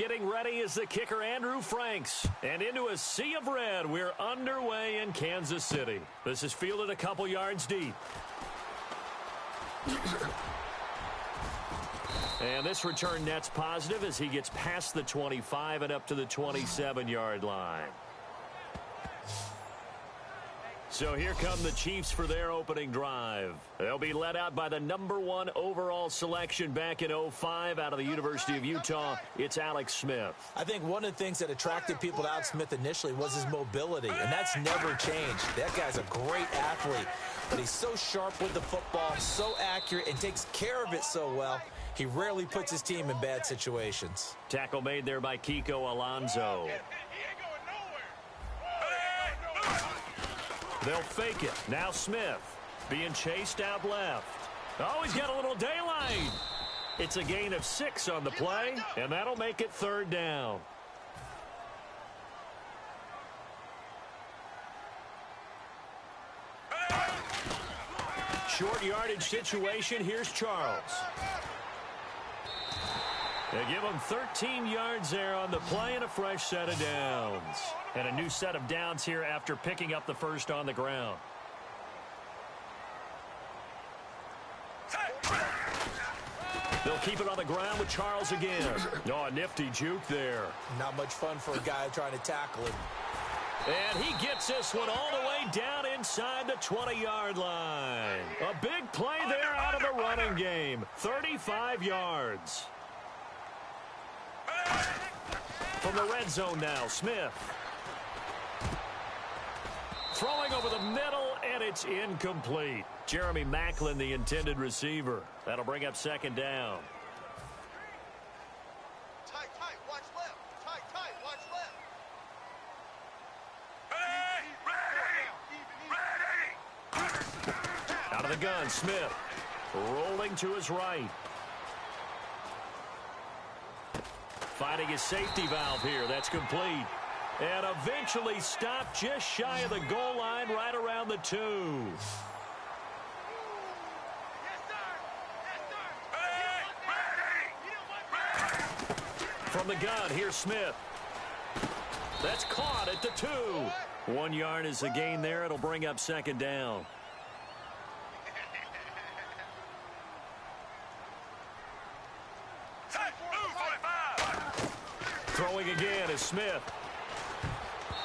getting ready is the kicker, Andrew Franks. And into a sea of red, we're underway in Kansas City. This is fielded a couple yards deep. And this return net's positive as he gets past the 25 and up to the 27-yard line. So here come the Chiefs for their opening drive. They'll be led out by the #1 overall selection back in 2005 out of the University of Utah. It's Alex Smith. I think one of the things that attracted people to Alex Smith initially was his mobility, and that's never changed. That guy's a great athlete, but he's so sharp with the football, so accurate, and takes care of it so well. He rarely puts his team in bad situations. Tackle made there by Kiko Alonso. They'll fake it. Now Smith being chased out left. Oh, he's got a little daylight. It's a gain of 6 on the play, and that'll make it 3rd down. Short yardage situation. Here's Charles. They give him 13 yards there on the play and a fresh set of downs. And a new set of downs here after picking up the first on the ground. They'll keep it on the ground with Charles again. Oh, a nifty juke there. Not much fun for a guy trying to tackle him. And he gets this one all the way down inside the 20-yard line. A big play there out of the running game. 35 yards. From the red zone now, Smith. Throwing over the middle, and it's incomplete. Jeremy Maclin, the intended receiver. That'll bring up 2nd down. Tight, watch left. Tight, watch left. Ready. Out of the gun, Smith. Rolling to his right. Finding his safety valve here. That's complete. And eventually stopped just shy of the goal line right around the 2. From the gun, here's Smith. That's caught at the 2. 1 yard is the gain there. It'll bring up 2nd down. Throwing again is Smith.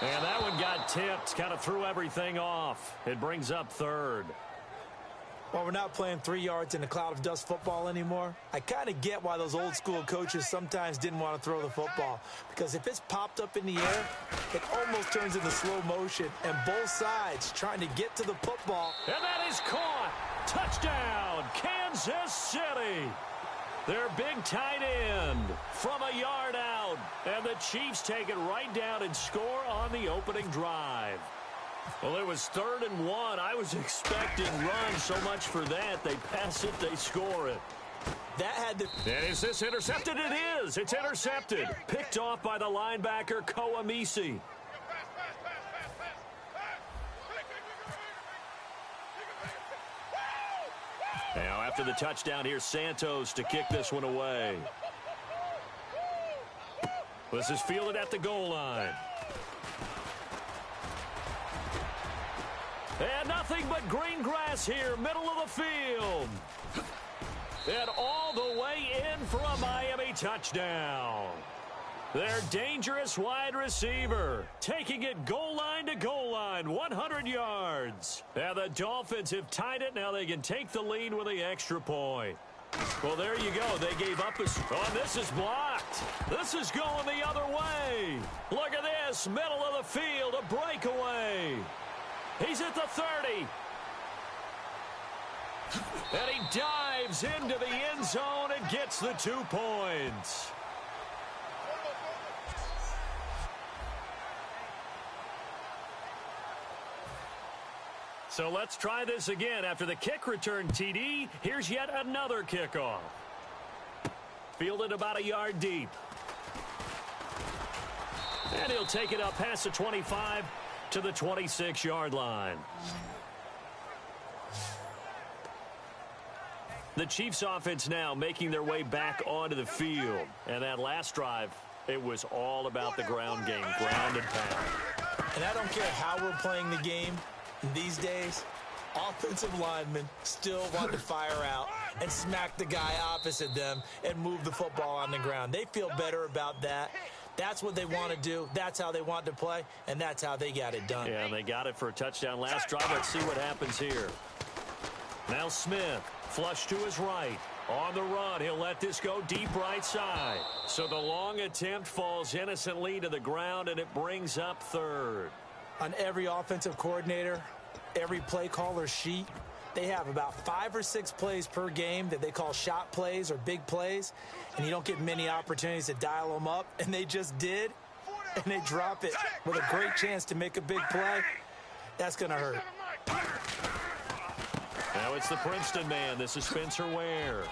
And that one got tipped. Kind of threw everything off. It brings up 3rd. Well, we're not playing 3 yards in a cloud of dust football anymore. I kind of get why those old school coaches sometimes didn't want to throw the football. Because if it's popped up in the air, it almost turns into slow motion. And both sides trying to get to the football. And that is caught. Touchdown, Kansas City. Their big tight end from a yard out. And the Chiefs take it right down and score on the opening drive. Well, it was 3rd and 1. I was expecting runs. So much for that. They pass it, they score it. That had to... And is this intercepted? It is. It's intercepted. Picked off by the linebacker, Koamisi. Now, after the touchdown, here's Santos to kick this one away. This is fielded at the goal line. And nothing but green grass here, middle of the field. And all the way in for a Miami touchdown. Their dangerous wide receiver taking it goal line to goal line, 100 yards. And the Dolphins have tied it. Now they can take the lead with the extra point. Well, there you go. They gave up this. Oh, this is blocked. This is going the other way. Look at this. Middle of the field, a breakaway. He's at the 30. And he dives into the end zone and gets the 2 points. So let's try this again. After the kick return TD, here's yet another kickoff. Fielded about a yard deep. And he'll take it up past the 25 to the 26-yard line. The Chiefs offense now making their way back onto the field. And that last drive It was all about the ground game, ground and pound. And I don't care how we're playing the game these days, offensive linemen still want to fire out and smack the guy opposite them and move the football on the ground. They feel better about that. That's what they want to do. That's how they want to play, and that's how they got it done. Yeah, and they got it for a touchdown last drive. Let's see what happens here. Now Smith, flush to his right. On the run, he'll let this go deep right side. So the long attempt falls innocently to the ground, and it brings up third. On every offensive coordinator, every play caller sheet, they have about 5 or 6 plays per game that they call shot plays or big plays, and you don't get many opportunities to dial them up, and they just did, and they drop it with a great chance to make a big play. That's going to hurt. Now it's the Princeton man. This is Spencer Ware.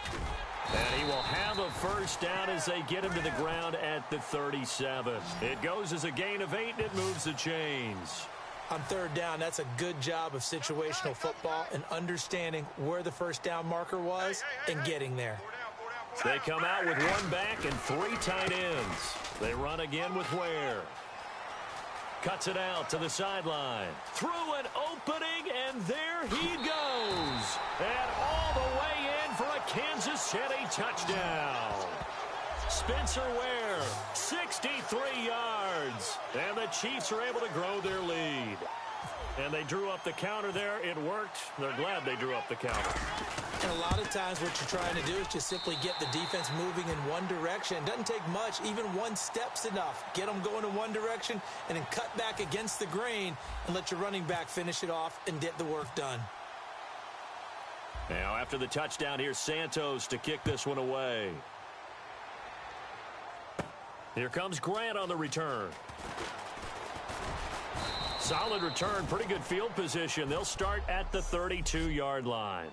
And he will have a first down as they get him to the ground at the 37. It goes as a gain of 8, and it moves the chains. On third down, that's a good job of situational football and understanding where the first down marker was and getting there. They come out with 1 back and 3 tight ends. They run again with Ware. Cuts it out to the sideline. Through an opening, and there he goes. And all the way in for a Kansas City touchdown. Spencer Ware, 63 yards. And the Chiefs are able to grow their lead. And they drew up the counter there. It worked. They're glad they drew up the counter. And a lot of times what you're trying to do is just simply get the defense moving in one direction. It doesn't take much. Even 1 step's enough. Get them going in one direction and then cut back against the grain and let your running back finish it off and get the work done. Now after the touchdown, here's Santos to kick this one away. Here comes Grant on the return. Solid return, pretty good field position. They'll start at the 32-yard line.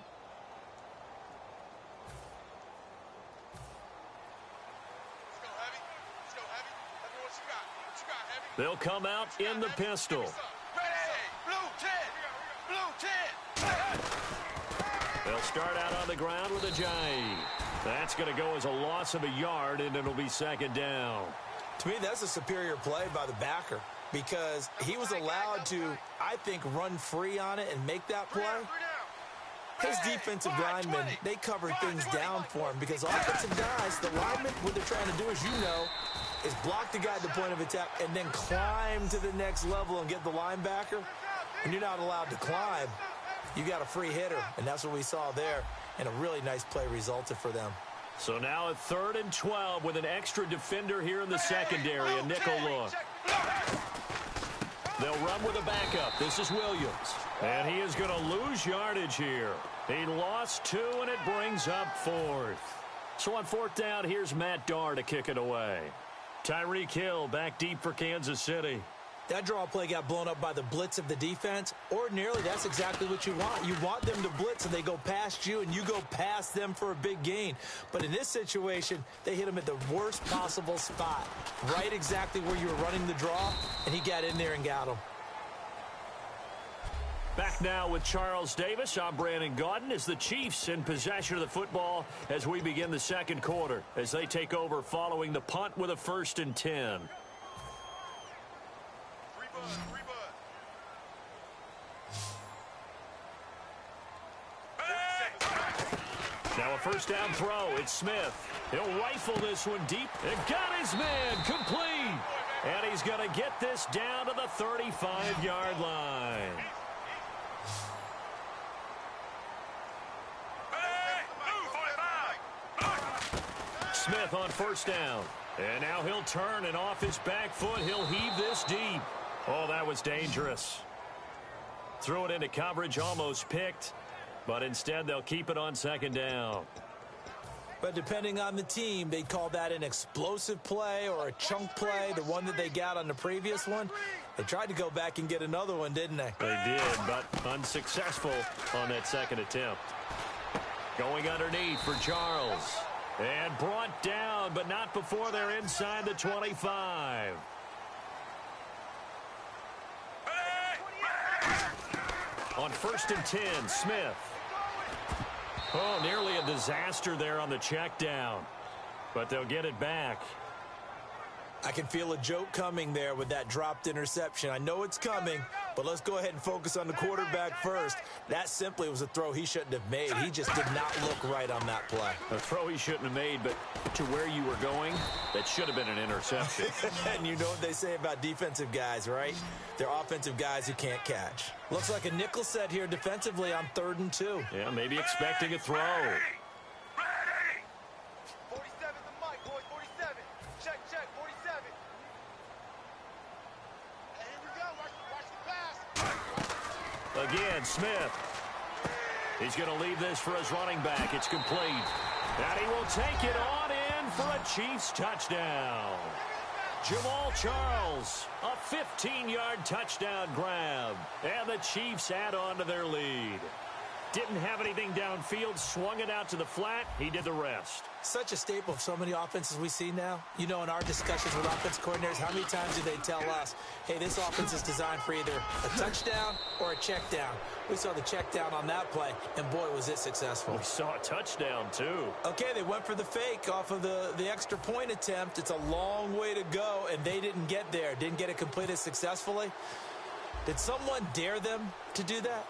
They'll come out in the pistol. They'll start out on the ground with a jive. That's going to go as a loss of a yard, and it'll be second down. To me, that's a superior play by the backer because he was allowed to, I think, run free on it and make that play. His defensive linemen, they cover things down for him because offensive guys, the linemen, what they're trying to do, as you know, is block the guy at the point of attack and then climb to the next level and get the linebacker. And you're not allowed to climb. You got a free hitter, and that's what we saw there. And a really nice play resulted for them. So now a 3rd and 12 with an extra defender here in the secondary, a nickel look. They'll run with a backup. This is Williams. And he is going to lose yardage here. He lost 2, and it brings up 4th. So on 4th down, here's Matt Darr to kick it away. Tyreek Hill back deep for Kansas City. That draw play got blown up by the blitz of the defense. Ordinarily, that's exactly what you want. You want them to blitz, and they go past you, and you go past them for a big gain. But in this situation, they hit him at the worst possible spot, right exactly where you were running the draw, and he got in there and got him. Back now with Charles Davis. I'm Brandon Gaudin as the Chiefs in possession of the football as we begin the second quarter, as they take over following the punt with a 1st and 10. Now a first down throw. It's Smith. He'll rifle this one deep and got his man complete. And he's going to get this down to the 35-yard line. Smith on 1st down. And now he'll turn, and off his back foot, he'll heave this deep. Oh, that was dangerous. Threw it into coverage, almost picked. But instead, they'll keep it on 2nd down. But depending on the team, they call that an explosive play or a chunk play, the one that they got on the previous one. They tried to go back and get another one, didn't they? They did, but unsuccessful on that 2nd attempt. Going underneath for Charles. And brought down, but not before they're inside the 25. On 1st and 10, Smith. Oh, nearly a disaster there on the check down. But they'll get it back. I can feel a joke coming there with that dropped interception. I know it's coming, but let's go ahead and focus on the quarterback first. That simply was a throw he shouldn't have made. He just did not look right on that play. A throw he shouldn't have made, but to where you were going, that should have been an interception. And you know what they say about defensive guys, right? They're offensive guys who can't catch. Looks like a nickel set here defensively on 3rd and 2. Yeah, maybe expecting a throw. 47 the mic, boys, 47. Check, 47. And here we go, watch the pass. Again, Smith. He's going to leave this for his running back. It's complete. And he will take it on in for a Chiefs touchdown. Jamal Charles, a 15-yard touchdown grab. And the Chiefs add on to their lead. Didn't have anything downfield, swung it out to the flat. He did the rest. Such a staple of so many offenses we see now. You know, in our discussions with offense coordinators, how many times do they tell us, hey, this offense is designed for either a touchdown or a check down. We saw the check down on that play, and boy, was it successful. We saw a touchdown, too. Okay, they went for the fake off of the extra point attempt. It's a long way to go, and they didn't get there. Didn't get it completed successfully. Did someone dare them to do that?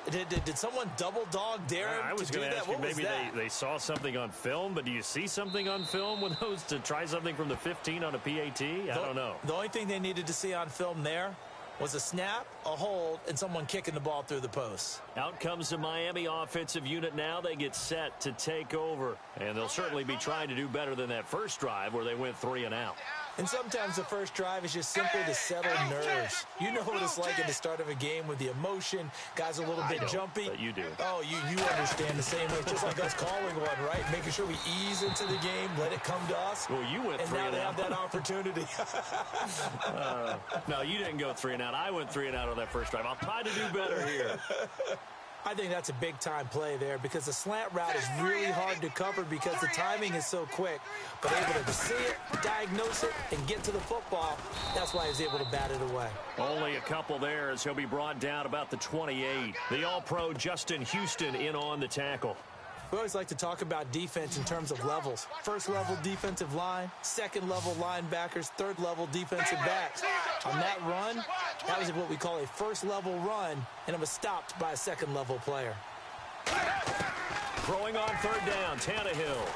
Did someone double dog dare them to do that? I was going to ask you, maybe that? they saw something on film, but do you see something on film with those to try something from the 15 on a PAT? I don't know. The only thing they needed to see on film there was a snap, a hold, and someone kicking the ball through the post. Out comes the Miami offensive unit now. They get set to take over, and they'll certainly be trying to do better than that first drive where they went 3 and out. And sometimes the first drive is just simply to settle nerves. You know what it's like at the start of a game with the emotion. Guys are a little bit jumpy. But you do. Oh, you understand the same way. Just like us calling one, right? Making sure we ease into the game, let it come to us. Well, you went 3 and and now out. they have that opportunity. No, you didn't go 3 and out. I went 3 and out on that first drive. I'll try to do better here. I think that's a big-time play there because the slant route is really hard to cover because the timing is so quick. But able to see it, diagnose it, and get to the football, that's why he was able to bat it away. Only a couple there as he'll be brought down about the 28. The All-Pro Justin Houston in on the tackle. We always like to talk about defense in terms of levels. First-level defensive line, second-level linebackers, third-level defensive backs. On that run, that was what we call a first-level run, and it was stopped by a second-level player. Throwing on 3rd down, Tannehill.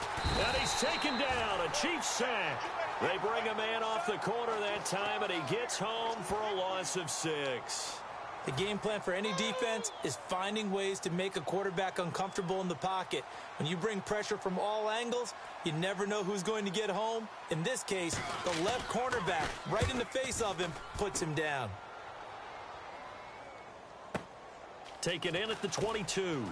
And he's taken down, a Chiefs sack. They bring a man off the corner that time, and he gets home for a loss of 6. The game plan for any defense is finding ways to make a quarterback uncomfortable in the pocket. When you bring pressure from all angles, you never know who's going to get home. In this case, the left cornerback, right in the face of him, puts him down. Taken in at the 22.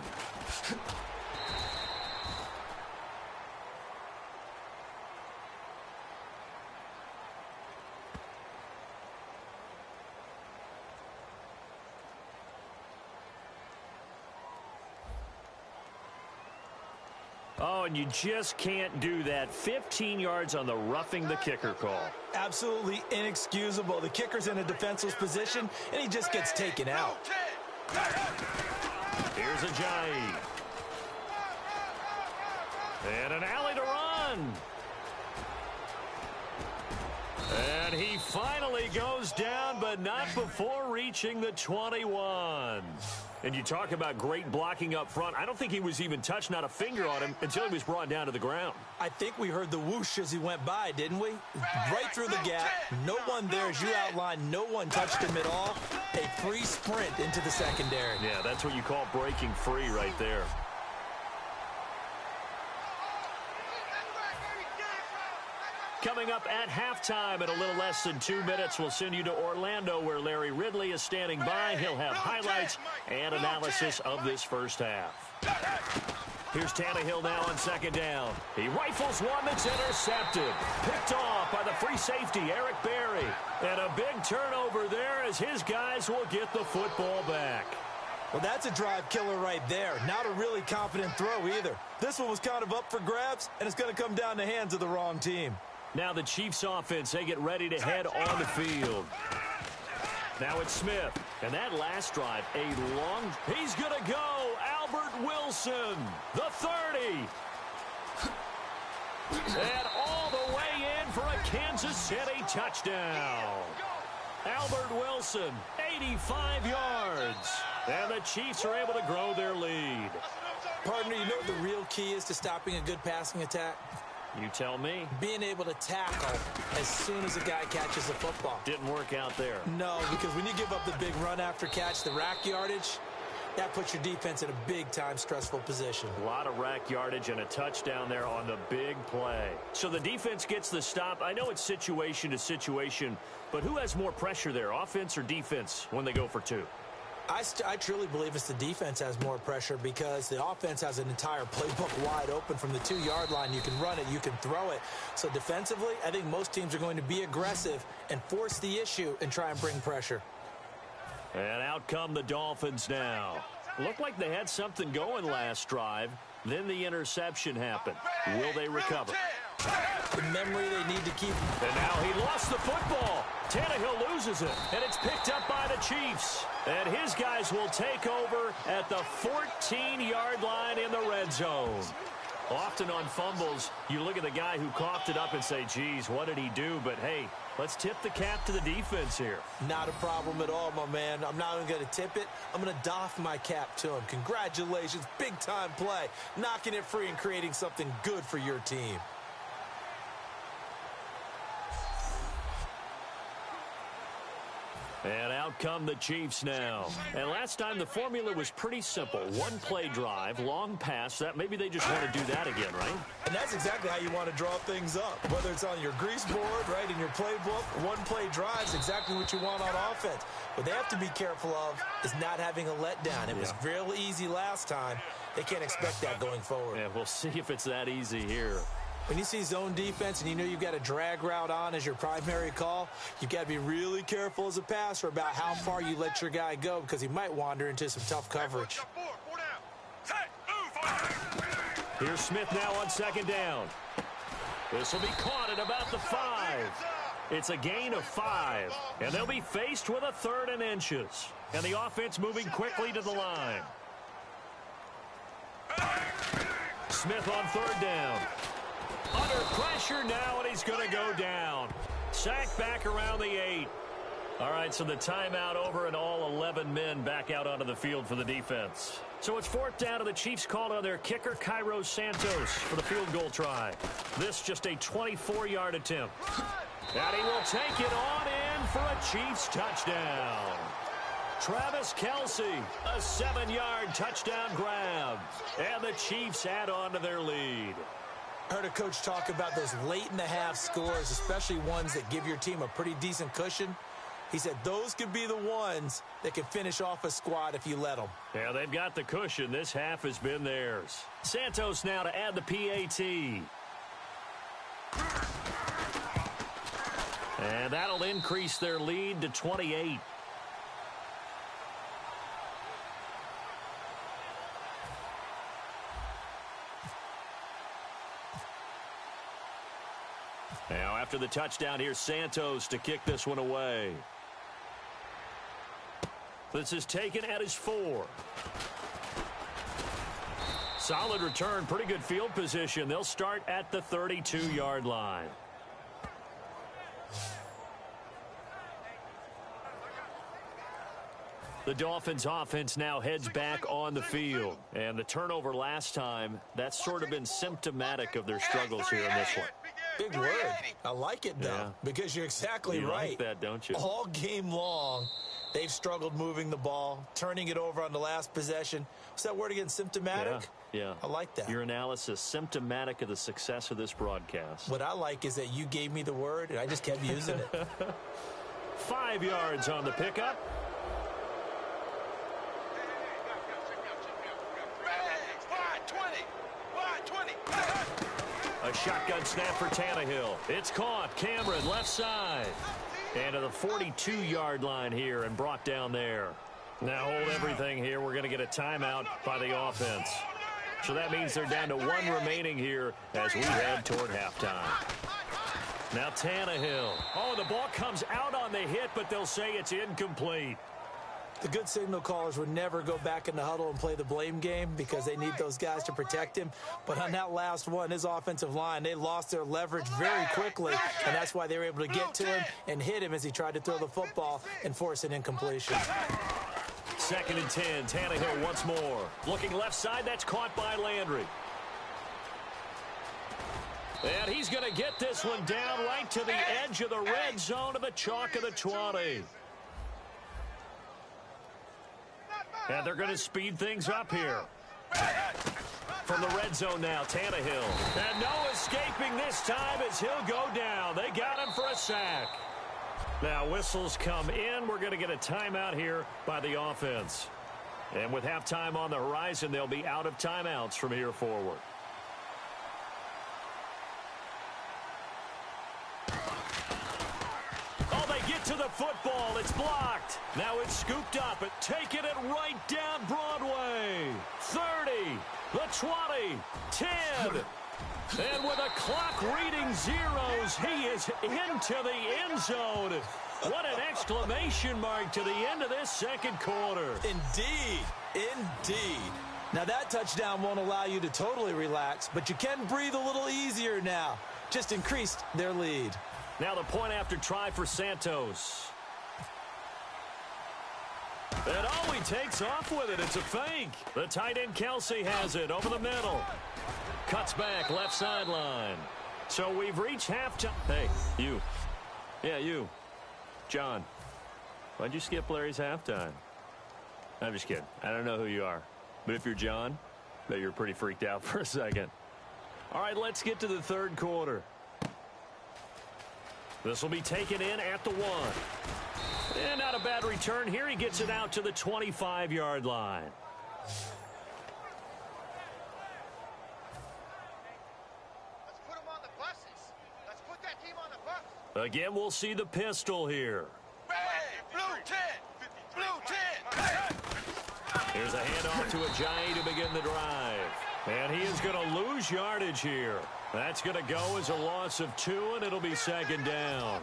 Oh, and you just can't do that. 15 yards on the roughing the kicker call. Absolutely inexcusable. The kicker's in a defenseless position, and he just gets taken out. Here's Ajayi. And an alley to run. And he finally goes down, but not before reaching the 21. And you talk about great blocking up front. I don't think he was even touched, not a finger on him, until he was brought down to the ground. I think we heard the whoosh as he went by, didn't we? Right through the gap. No one there, as you outlined. No one touched him at all. A free sprint into the secondary. Yeah, that's what you call breaking free right there. Coming up at halftime in a little less than 2 minutes, we'll send you to Orlando where Larry Ridley is standing by. He'll have highlights and analysis of this first half. Here's Tannehill now on 2nd down. He rifles one that's intercepted. Picked off by the free safety, Eric Berry. And a big turnover there as his guys will get the football back. Well, that's a drive killer right there. Not a really confident throw either. This one was kind of up for grabs, and it's going to come down the hands of the wrong team. Now the Chiefs offense, they get ready to head on the field. Now it's Smith. And that last drive, he's going to go. Albert Wilson, the 30. And all the way in for a Kansas City touchdown. Albert Wilson, 85 yards. And the Chiefs are able to grow their lead. Partner, you know what the real key is to stopping a good passing attack? You tell me. Being able to tackle as soon as a guy catches the football. Didn't work out there. No, because when you give up the big run after catch, the rack yardage, that puts your defense in a big-time stressful position. A lot of rack yardage and a touchdown there on the big play. So the defense gets the stop. I know it's situation to situation, but who has more pressure there, offense or defense, when they go for two? I truly believe it's the defense has more pressure because the offense has an entire playbook wide open from the 2-yard line. You can run it, you can throw it. So defensively, I think most teams are going to be aggressive and force the issue and try and bring pressure. And out come the Dolphins now. Looked like they had something going last drive. Then the interception happened. Will they recover? The memory they need to keep. And now he lost the football. Tannehill loses it, and it's picked up by the Chiefs. And his guys will take over at the 14-yard line in the red zone. Often on fumbles, you look at the guy who coughed it up and say, geez, what did he do? But, hey, let's tip the cap to the defense here. Not a problem at all, my man. I'm not even going to tip it. I'm going to doff my cap to him. Congratulations, big-time play. Knocking it free and creating something good for your team. And out come the Chiefs now. And last time the formula was pretty simple. One play drive, long pass. That maybe they just want to do that again, right? And that's exactly how you want to draw things up. Whether it's on your grease board, right, in your playbook, one play drive is exactly what you want on offense. What they have to be careful of is not having a letdown. It was real easy last time. They can't expect that going forward. Yeah, we'll see if it's that easy here. When you see zone defense and you know you've got a drag route on as your primary call, you've got to be really careful as a passer about how far you let your guy go because he might wander into some tough coverage. Here's Smith now on second down. This will be caught at about the 5. It's a gain of 5, and they'll be faced with a 3rd and inches. And the offense moving quickly to the line. Smith on 3rd down. Under pressure now, and he's going to go down. Sacked back around the 8. All right, so the timeout over, and all 11 men back out onto the field for the defense. So it's 4th down, and the Chiefs called on their kicker, Cairo Santos, for the field goal try. This just a 24-yard attempt. And he will take it on in for a Chiefs touchdown. Travis Kelce, a 7-yard touchdown grab. And the Chiefs add on to their lead. I heard a coach talk about those late-in-the-half scores, especially ones that give your team a pretty decent cushion. He said those could be the ones that can finish off a squad if you let them. Yeah, they've got the cushion. This half has been theirs. Santos now to add the PAT. And that'll increase their lead to 28. Now, after the touchdown, here's Santos to kick this one away. This is taken at his 4. Solid return, pretty good field position. They'll start at the 32-yard line. The Dolphins offense now heads back on the field. And the turnover last time, that's sort of been symptomatic of their struggles here in this one. Big word. I like it, though, because you're exactly right. You like that, don't you? All game long, they've struggled moving the ball, turning it over on the last possession. What's that word again, symptomatic? Yeah. I like that. Your analysis, symptomatic of the success of this broadcast. What I like is that you gave me the word, and I just kept using it. 5 yards on the pickup. A shotgun snap for Tannehill. It's caught. Cameron left side. And to the 42-yard line here and brought down there. Now hold everything here. We're going to get a timeout by the offense. So that means they're down to 1 remaining here as we head toward halftime. Now Tannehill. Oh, the ball comes out on the hit, but they'll say it's incomplete. The good signal callers would never go back in the huddle and play the blame game because they need those guys to protect him. But on that last one, his offensive line, they lost their leverage very quickly, and that's why they were able to get to him and hit him as he tried to throw the football and force an incompletion. 2nd and 10, Tannehill once more. Looking left side, that's caught by Landry. And he's going to get this one down right to the edge of the red zone of the chalk of the 20. And they're going to speed things up here. From the red zone now, Tannehill. And no escaping this time as he'll go down. They got him for a sack. Now whistles come in. We're going to get a timeout here by the offense. And with halftime on the horizon, they'll be out of timeouts from here forward. Get to the football. It's blocked. Now it's scooped up and taking it right down Broadway. 30, the 20, 10. And with a clock reading zeros, he is into the end zone. What an exclamation mark to the end of this second quarter. Indeed. Indeed. Now that touchdown won't allow you to totally relax, but you can breathe a little easier now. Just increased their lead. Now the point after try for Santos. And oh, he takes off with it. It's a fake. The tight end Kelsey has it over the middle. Cuts back left sideline. So we've reached halftime. Hey, you. Yeah, you. John. Why'd you skip Larry's halftime? I'm just kidding. I don't know who you are. But if you're John, I bet you're pretty freaked out for a second. All right, let's get to the third quarter. This will be taken in at the 1. And not a bad return here. He gets it out to the 25-yard line. Let's put them on the buses. Let's put that team on the bus. Again, we'll see the pistol here. Hey, blue 10. Blue 10. Here's a handoff to Ajayi to begin the drive. And he is going to lose yardage here. That's going to go as a loss of 2, and it'll be second down.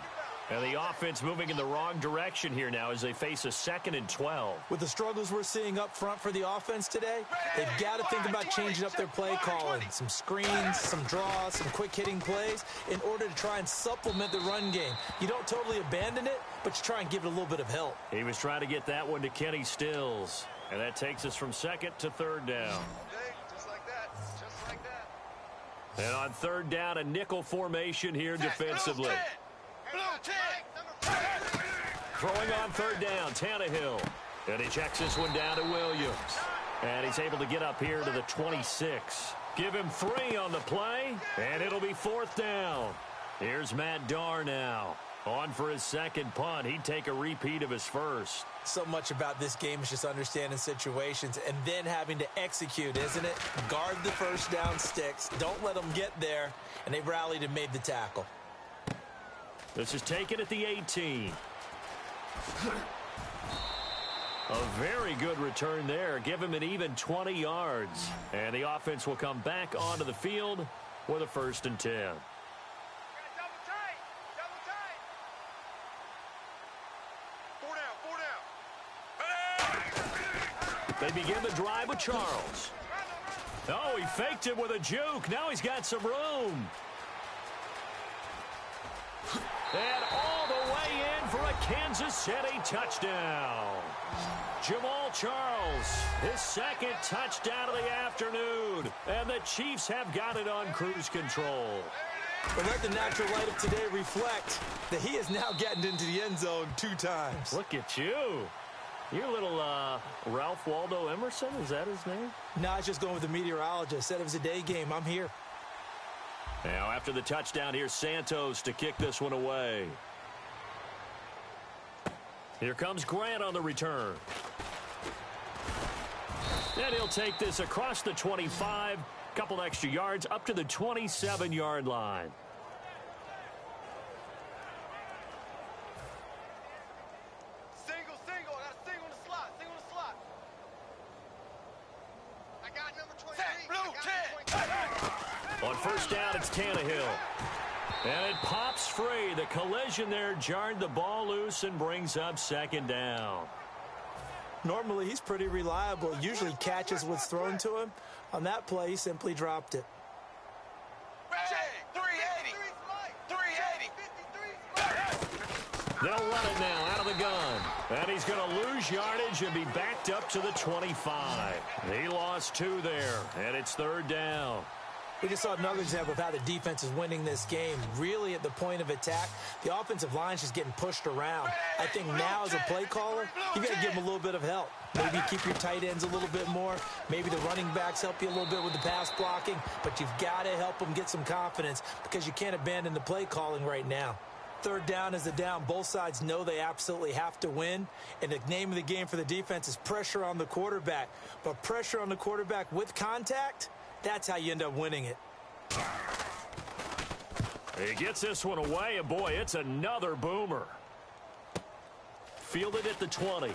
And the offense moving in the wrong direction here now as they face a 2nd and 12. With the struggles we're seeing up front for the offense today, they've got to think about changing up their play calling. Some screens, some draws, some quick-hitting plays in order to try and supplement the run game. You don't totally abandon it, but you try and give it a little bit of help. He was trying to get that one to Kenny Stills. And that takes us from 2nd to 3rd down. Just like that. Just like that. And on 3rd down, a nickel formation here defensively. Blue 10. Throwing on 3rd down, Tannehill. And he checks this one down to Williams. And he's able to get up here to the 26. Give him 3 on the play, and it'll be 4th down. Here's Matt Darr now. On for his second punt. He'd take a repeat of his first. So much about this game is just understanding situations and then having to execute, isn't it? Guard the first down sticks. Don't let them get there. And they rallied and made the tackle. This is taken at the 18. A very good return there. Give him an even 20 yards. And the offense will come back onto the field with a 1st and 10. They begin the drive with Charles. Oh, he faked it with a juke. Now he's got some room. And all the way in for a Kansas City touchdown. Jamal Charles, his 2nd touchdown of the afternoon. And the Chiefs have got it on cruise control. But let the natural light of today reflect that he is now getting into the end zone 2 times. Look at you. You're a little Ralph Waldo Emerson, is that his name? No, I was just going with the meteorologist. Said it was a day game. I'm here. Now after the touchdown, here's Santos to kick this one away. Here comes Grant on the return. And he'll take this across the 25, couple extra yards up to the 27-yard line. On 1st down, it's Tannehill. And it pops free. The collision there jarred the ball loose and brings up 2nd down. Normally, he's pretty reliable. Usually catches what's thrown to him. On that play, he simply dropped it. 380. 380. They'll run it now out of the gun. And he's going to lose yardage and be backed up to the 25. He lost 2 there, and it's 3rd down. We just saw another example of how the defense is winning this game. Really at the point of attack, the offensive line's just getting pushed around. I think now as a play caller, you got to give them a little bit of help. Maybe keep your tight ends a little bit more. Maybe the running backs help you a little bit with the pass blocking. But you've got to help them get some confidence because you can't abandon the play calling right now. 3rd down is the down. Both sides know they absolutely have to win. And the name of the game for the defense is pressure on the quarterback. But pressure on the quarterback with contact, that's how you end up winning it. He gets this one away, and boy, it's another boomer. Fielded at the 20.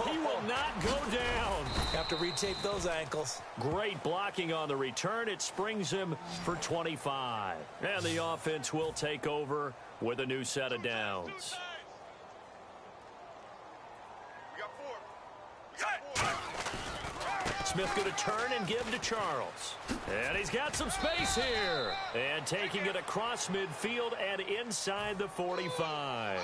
He will not go down. Have to retape those ankles. Great blocking on the return. It springs him for 25. And the offense will take over with a new set of downs. Smith going to turn and give to Charles. And he's got some space here. And taking it across midfield and inside the 45.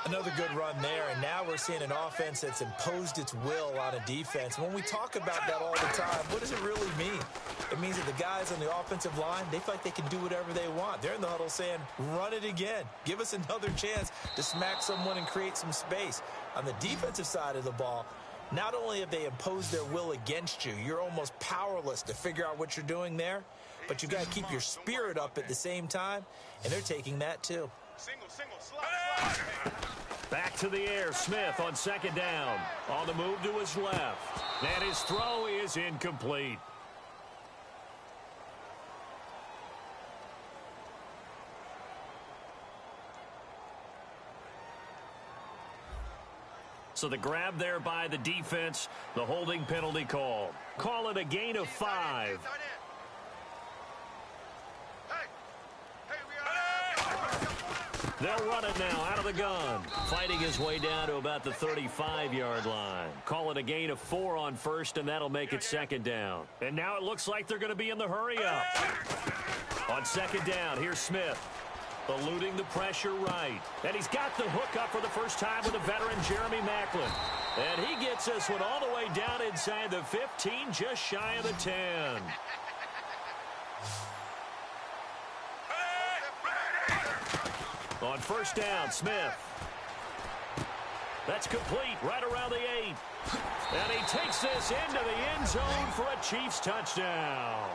Another good run there, and now we're seeing an offense that's imposed its will on a defense. When we talk about that all the time, what does it really mean? It means that the guys on the offensive line, they feel like they can do whatever they want. They're in the huddle saying, run it again. Give us another chance to smack someone and create some space. On the defensive side of the ball, not only have they imposed their will against you, you're almost powerless to figure out what you're doing there, but you've got to keep your spirit up at the same time, and they're taking that too. Single, slide. Back to the air, Smith on 2nd down. On the move to his left. And his throw is incomplete. So the grab there by the defense, the holding penalty call. Call it a gain of 5. They'll run it now out of the gun. Fighting his way down to about the 35-yard line. Call it a gain of 4 on 1st, and that'll make it 2nd down. And now it looks like they're going to be in the hurry-up. On 2nd down, here's Smith. Eluding the pressure right. And he's got the hook up for the first time with the veteran Jeremy Maclin. And he gets this one all the way down inside the 15, just shy of the 10. On 1st down, Smith. That's complete right around the 8. And he takes this into the end zone for a Chiefs touchdown.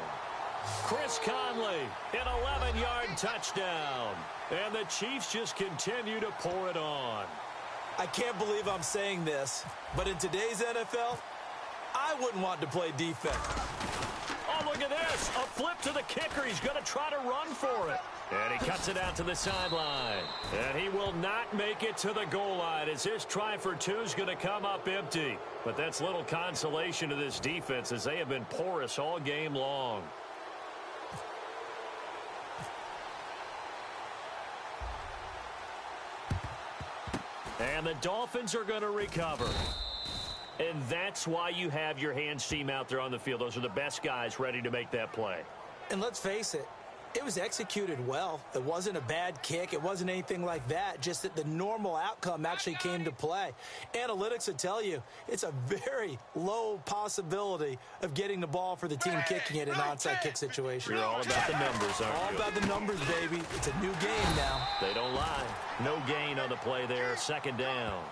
Chris Conley, an 11-yard touchdown. And the Chiefs just continue to pour it on. I can't believe I'm saying this, but in today's NFL, I wouldn't want to play defense. Oh, look at this. A flip to the kicker. He's going to try to run for it. And he cuts it out to the sideline. And he will not make it to the goal line as his try for 2 is going to come up empty. But that's little consolation to this defense as they have been porous all game long. And the Dolphins are going to recover. And that's why you have your hands team out there on the field. Those are the best guys ready to make that play. And let's face it, it was executed well. It wasn't a bad kick. It wasn't anything like that. Just that the normal outcome actually came to play. Analytics would tell you it's a very low possibility of getting the ball for the team kicking it in an onside kick situation. You're all about the numbers, aren't you? All about the numbers, baby. It's a new game now. They don't lie. No gain on the play there. 2nd down.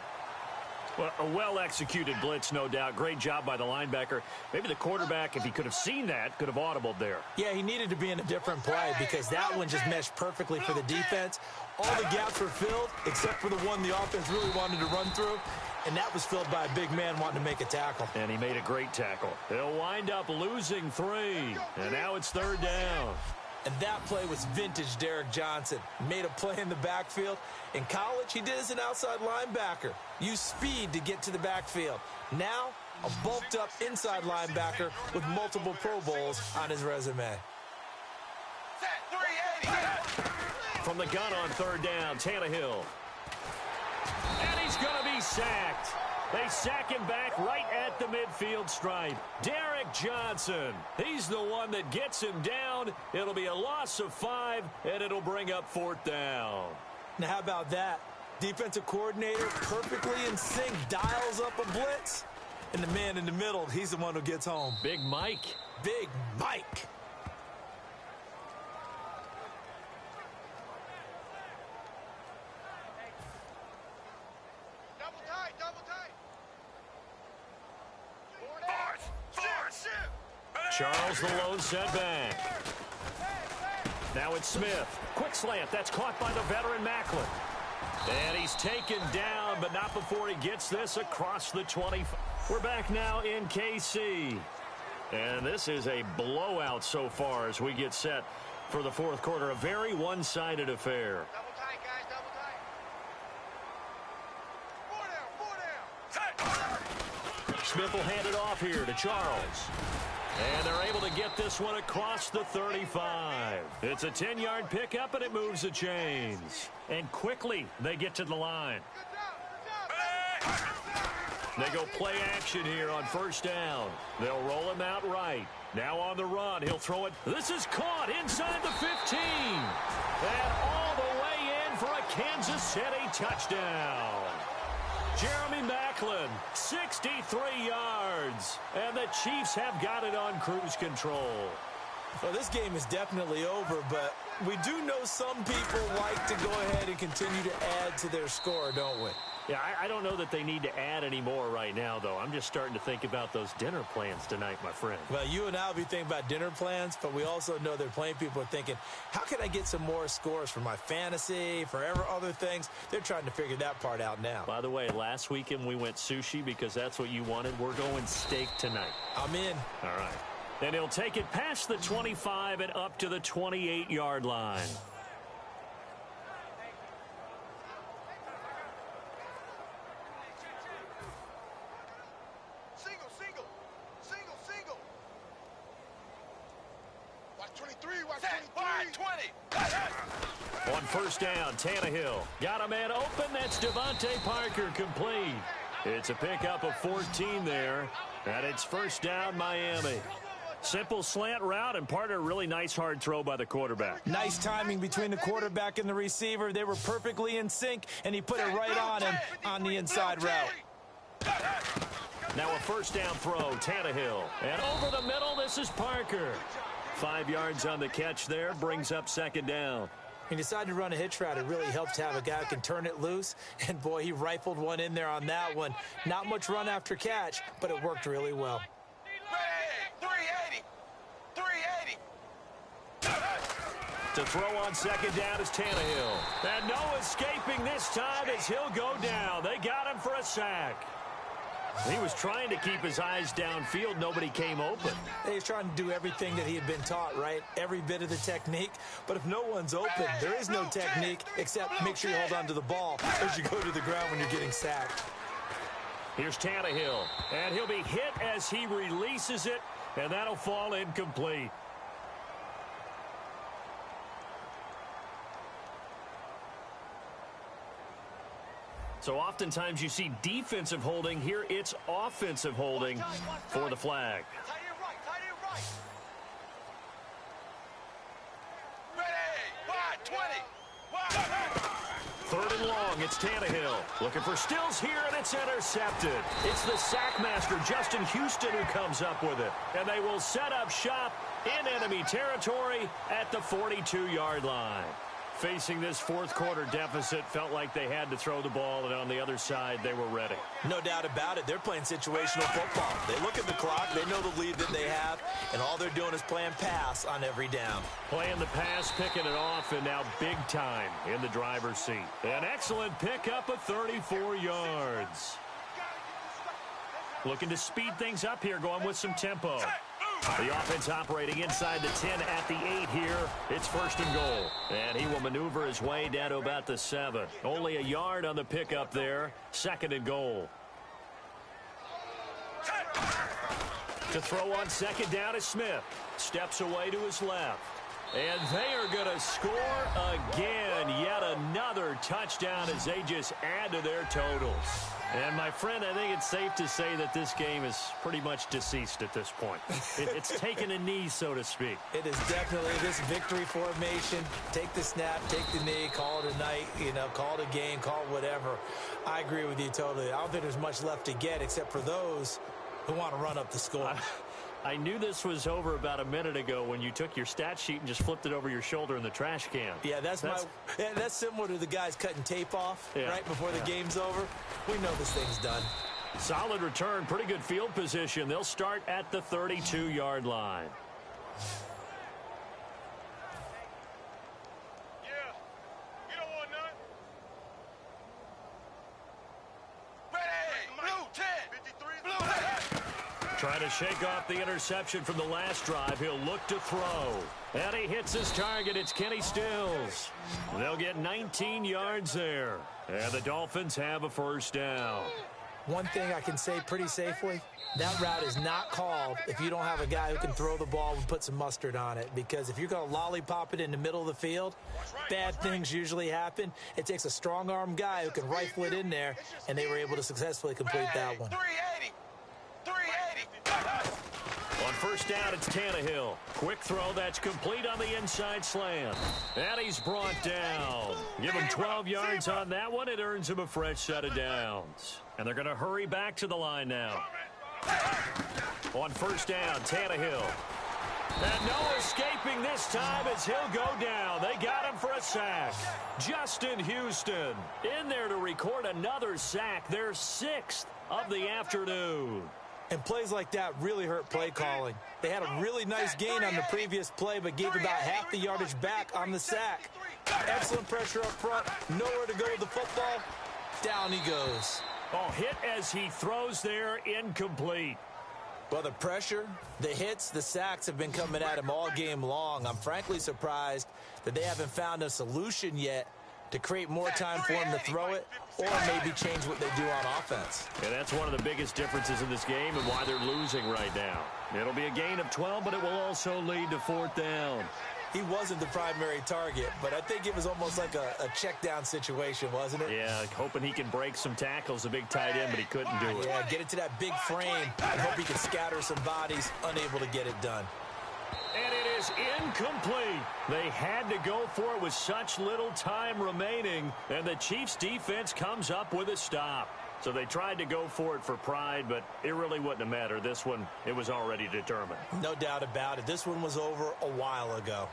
Well, a well-executed blitz, no doubt. Great job by the linebacker. Maybe the quarterback, if he could have seen that, could have audibled there. Yeah, he needed to be in a different play because that one just meshed perfectly for the defense. All the gaps were filled except for the one the offense really wanted to run through, and that was filled by a big man wanting to make a tackle. And he made a great tackle. They'll wind up losing 3, and now it's 3rd down. And that play was vintage Derek Johnson. Made a play in the backfield. In college, he did as an outside linebacker. Used speed to get to the backfield. Now, a bulked-up inside linebacker with multiple Pro Bowls on his resume. From the gun on 3rd down, Tannehill. And he's going to be sacked. They sack him back right at the midfield stripe. Derek Johnson, he's the one that gets him down. It'll be a loss of 5, and it'll bring up 4th down. Now, how about that? Defensive coordinator perfectly in sync, dials up a blitz. And the man in the middle, he's the one who gets home. Big Mike. Big Mike. Double tight, double tight. Charles the lone setback. Now it's Smith. Quick slant. That's caught by the veteran Macklin. And he's taken down, but not before he gets this across the 20. We're back now in KC. And this is a blowout so far as we get set for the 4th quarter. A very one-sided affair. Double tight, guys, double tight. 4 down. Smith will hand it off here to Charles. And they're able to get this one across the 35. It's a 10-yard pickup, and it moves the chains. And quickly, they get to the line. Good job. They go play action here on 1st down. They'll roll him out right. Now on the run, he'll throw it. This is caught inside the 15. And all the way in for a Kansas City touchdown. Jeremy Macklin, 63 yards. And the Chiefs have got it on cruise control. Well, this game is definitely over, but we do know some people like to go ahead and continue to add to their score, don't we? Yeah, I don't know that they need to add any more right now, though. I'm just starting to think about those dinner plans tonight, my friend. Well, you and I will be thinking about dinner plans, but we also know they're playing people are thinking, how can I get some more scores for my fantasy, for other things? They're trying to figure that part out now. By the way, last weekend we went sushi because that's what you wanted. We're going steak tonight. I'm in. All right. And he'll take it past the 25 and up to the 28-yard line. Single. Watch 23, watch 23. On 1st down, Tannehill got a man open. That's Devontae Parker complete. It's a pickup of 14 there, and it's 1st down, Miami. Simple slant route, and part of a really nice hard throw by the quarterback. Nice timing between the quarterback and the receiver. They were perfectly in sync, and he put it right on him on the inside route. Now a 1st down throw, Tannehill. And over the middle, this is Parker. 5 yards on the catch there, brings up 2nd down. He decided to run a hitch route. It really helps to have a guy who can turn it loose. And, boy, he rifled one in there on that one. Not much run after catch, but it worked really well. 380. To throw on 2nd down is Tannehill. And no escaping this time as he'll go down. They got him for a sack. He was trying to keep his eyes downfield. Nobody came open. He was trying to do everything that he had been taught, right? Every bit of the technique. But if no one's open, there is no technique except make sure you hold on to the ball as you go to the ground when you're getting sacked. Here's Tannehill. And he'll be hit as he releases it. And that'll fall incomplete. So oftentimes you see defensive holding. Here it's offensive holding for the flag. Tight end right. Ready, wide, 20. 3rd and long, it's Tannehill. Looking for Stills here, and it's intercepted. It's the sackmaster, Justin Houston, who comes up with it. And they will set up shop in enemy territory at the 42-yard line. Facing this 4th quarter deficit, felt like they had to throw the ball, and on the other side, they were ready. No doubt about it. They're playing situational football. They look at the clock. They know the lead that they have, and all they're doing is playing pass on every down. Playing the pass, picking it off, and now big time in the driver's seat. An excellent pickup of 34 yards. Looking to speed things up here, going with some tempo. The offense operating inside the 10 at the 8 here. It's 1st and goal. And he will maneuver his way down to about the 7. Only a yard on the pickup there. 2nd and goal. To throw on 2nd down is Smith. Steps away to his left. And they are going to score again. Yet another touchdown as they just add to their totals. And, my friend, I think it's safe to say that this game is pretty much deceased at this point. It's taken a knee, so to speak. It is definitely this victory formation. Take the snap, take the knee, call it a night, call it a game, call it whatever. I agree with you totally. I don't think there's much left to get except for those who want to run up the score. I knew this was over about a minute ago when you took your stat sheet and just flipped it over your shoulder in the trash can. Yeah, that's similar to the guys cutting tape off right before the game's over. We know this thing's done. Solid return, pretty good field position. They'll start at the 32-yard line. Trying to shake off the interception from the last drive. He'll look to throw. And he hits his target. It's Kenny Stills. They'll get 19 yards there. And the Dolphins have a first down. One thing I can say pretty safely, that route is not called if you don't have a guy who can throw the ball and put some mustard on it. Because if you're going to lollipop it in the middle of the field, bad things usually happen. It takes a strong-arm guy who can rifle it in there, and they were able to successfully complete that one. 380. On first down, it's Tannehill. Quick throw that's complete on the inside slant. And he's brought down. Give him 12 yards on that one. It earns him a fresh set of downs. And they're going to hurry back to the line now. On first down, Tannehill. And no escaping this time as he'll go down. They got him for a sack. Justin Houston in there to record another sack. Their 6th of the afternoon. And plays like that really hurt play calling. They had a really nice gain on the previous play, but gave about half the yardage back on the sack. Excellent pressure up front. Nowhere to go with the football. Down he goes. Oh, hit as he throws there, incomplete. Well, the pressure, the hits, the sacks have been coming at him all game long. I'm frankly surprised that they haven't found a solution yet to create more time for him to throw it or maybe change what they do on offense. And that's one of the biggest differences in this game and why they're losing right now. It'll be a gain of 12, but it will also lead to 4th down. He wasn't the primary target, but I think it was almost like a check down situation, wasn't it? Yeah, hoping he can break some tackles, a big tight end, but he couldn't do it. Yeah, get it to that big frame and hope he can scatter some bodies, unable to get it done. And it is incomplete. They had to go for it with such little time remaining, and the Chiefs' defense comes up with a stop. So they tried to go for it for pride, but it really wouldn't have mattered. This one, it was already determined. No doubt about it. This one was over a while ago.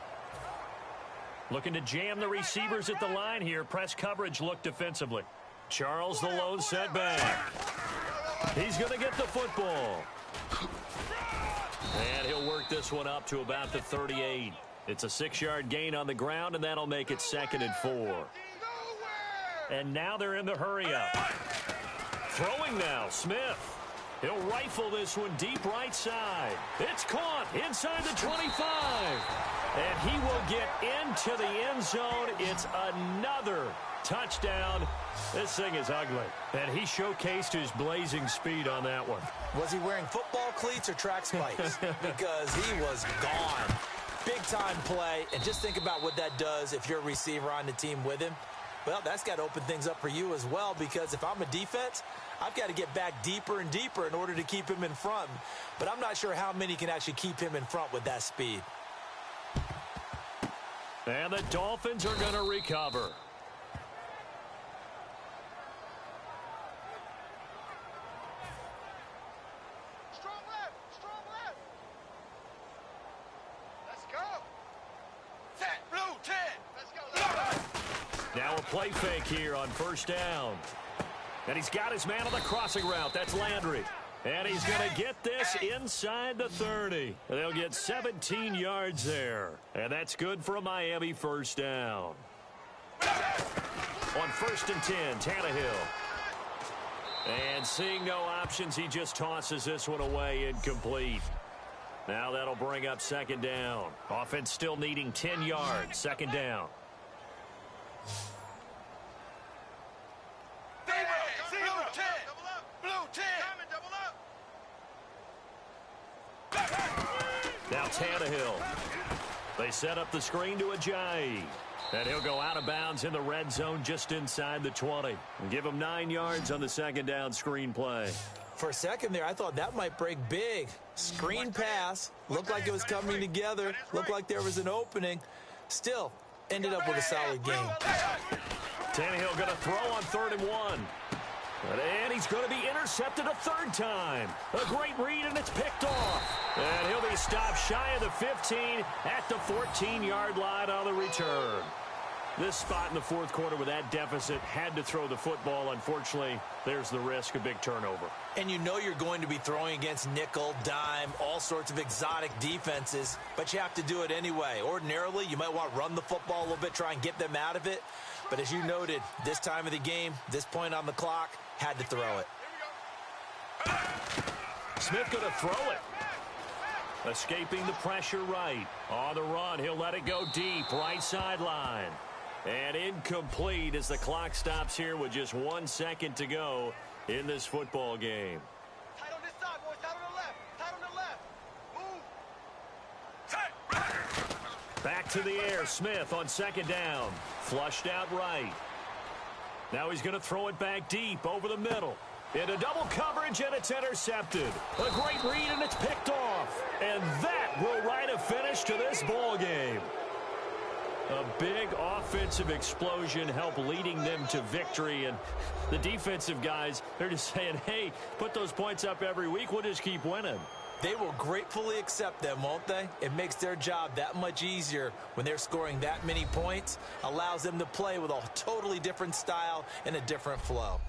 Looking to jam the receivers at the line here. Press coverage look defensively. Charles the lone setback. He's going to get the football. And he'll work this one up to about the 38. It's a 6-yard gain on the ground, and that'll make it 2nd and 4. And now they're in the hurry-up. Throwing now, Smith. He'll rifle this one deep right side. It's caught inside the 25. And he will get into the end zone. It's another touchdown. This thing is ugly. And he showcased his blazing speed on that one. Was he wearing football cleats or track spikes? Because he was gone. Big-time play. And just think about what that does if you're a receiver on the team with him. Well, that's got to open things up for you as well, because if I'm a defense, I've got to get back deeper and deeper in order to keep him in front. But I'm not sure how many can actually keep him in front with that speed. And the Dolphins are going to recover. Strong left. Let's go. 10, blue 10. Let's go. Now a play fake here on first down. And he's got his man on the crossing route. That's Landry. And he's going to get this inside the 30. They'll get 17 yards there. And that's good for a Miami first down. On 1st and 10, Tannehill. And seeing no options, he just tosses this one away, incomplete. Now that'll bring up 2nd down. Offense still needing 10 yards, 2nd down. Now Tannehill. They set up the screen to Ajayi. And he'll go out of bounds in the red zone just inside the 20. And give him 9 yards on the second down screen play. For a second there, I thought that might break big. Screen pass. Looked like it was coming together. Looked like there was an opening. Still, ended up with a solid game. Tannehill going to throw on 3rd and 1. And he's going to be intercepted a 3rd time. A great read, and it's picked off. And he'll be stopped shy of the 15 at the 14-yard line on the return. This spot in the 4th quarter with that deficit, had to throw the football. Unfortunately, there's the risk of big turnover. And you know you're going to be throwing against nickel, dime, all sorts of exotic defenses, but you have to do it anyway. Ordinarily, you might want to run the football a little bit, try and get them out of it. But as you noted, this time of the game, this point on the clock, had to throw it. Smith going to throw it. Escaping the pressure right. On the run, he'll let it go deep, right sideline. And incomplete as the clock stops here with just 1 second to go in this football game. Tight on this side, boys. Tight on the left. Tight on the left. Move. Back to the air. Smith on 2nd down. Flushed out right. Now he's going to throw it back deep over the middle. Into double coverage, and it's intercepted. A great read, and it's picked off. And that will write a finish to this ball game. A big offensive explosion helped leading them to victory. And the defensive guys, they're just saying, hey, put those points up every week. We'll just keep winning. They will gratefully accept them, won't they? It makes their job that much easier when they're scoring that many points. Allows them to play with a totally different style and a different flow.